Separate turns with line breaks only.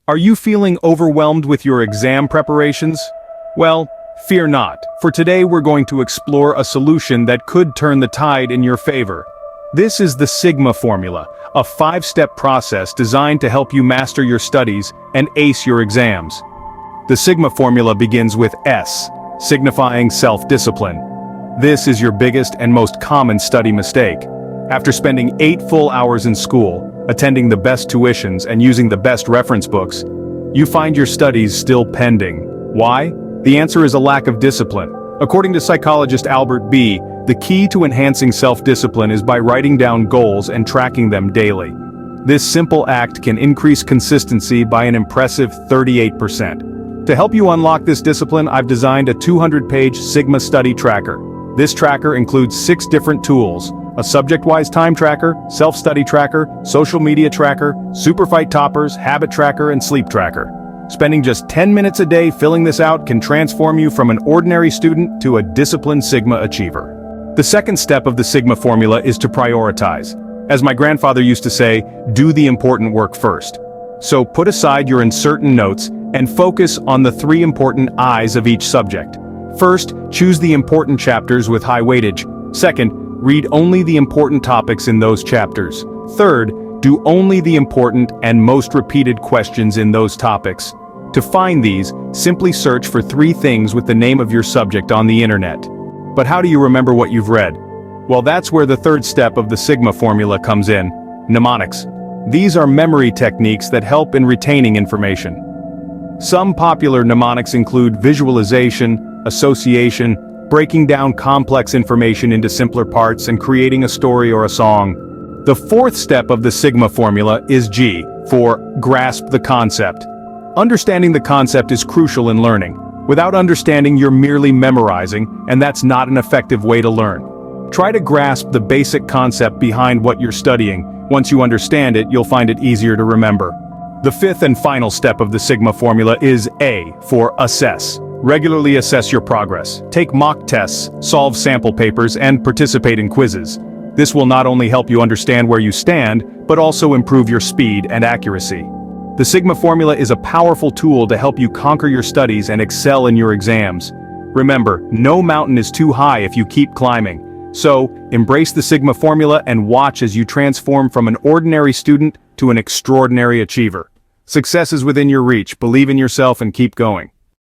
Are you feeling overwhelmed with your exam preparations? Well, fear not, for today we're going to explore a solution that could turn the tide in your favor. This is the Sigma Formula, a 5-step process designed to help you master your studies and ace your exams. The Sigma Formula begins with S, signifying self-discipline. This is your biggest and most common study mistake. After spending 8 full hours in school, attending the best tuitions and using the best reference books, you find your studies still pending. Why? The answer is a lack of discipline. According to psychologist Albert B., the key to enhancing self-discipline is by writing down goals and tracking them daily. This simple act can increase consistency by an impressive 38%. To help you unlock this discipline, I've designed a 200-page Sigma study tracker. This tracker includes 6 different tools: a subject-wise time tracker, self-study tracker, social media tracker, Superfight toppers, habit tracker, and sleep tracker. Spending just 10 minutes a day filling this out can transform you from an ordinary student to a disciplined Sigma achiever. The second step of the Sigma Formula is to prioritize. As my grandfather used to say, do the important work first. So put aside your uncertain notes and focus on the 3 important I's of each subject. First, choose the important chapters with high weightage. Second, read only the important topics in those chapters. Third, do only the important and most repeated questions in those topics. To find these, simply search for 3 things with the name of your subject on the internet. But how do you remember what you've read? Well, that's where the third step of the Sigma Formula comes in: mnemonics. These are memory techniques that help in retaining information. Some popular mnemonics include visualization, association, breaking down complex information into simpler parts and creating a story or a song. The fourth step of the Sigma Formula is G, for grasp the concept. Understanding the concept is crucial in learning. Without understanding, you're merely memorizing, and that's not an effective way to learn. Try to grasp the basic concept behind what you're studying. Once you understand it, you'll find it easier to remember. The fifth and final step of the Sigma Formula is A, for assess. Regularly assess your progress. Take mock tests, solve sample papers, and participate in quizzes. This will not only help you understand where you stand, but also improve your speed and accuracy. The Sigma Formula is a powerful tool to help you conquer your studies and excel in your exams. Remember, no mountain is too high if you keep climbing. So, embrace the Sigma Formula and watch as you transform from an ordinary student to an extraordinary achiever. Success is within your reach. Believe in yourself and keep going.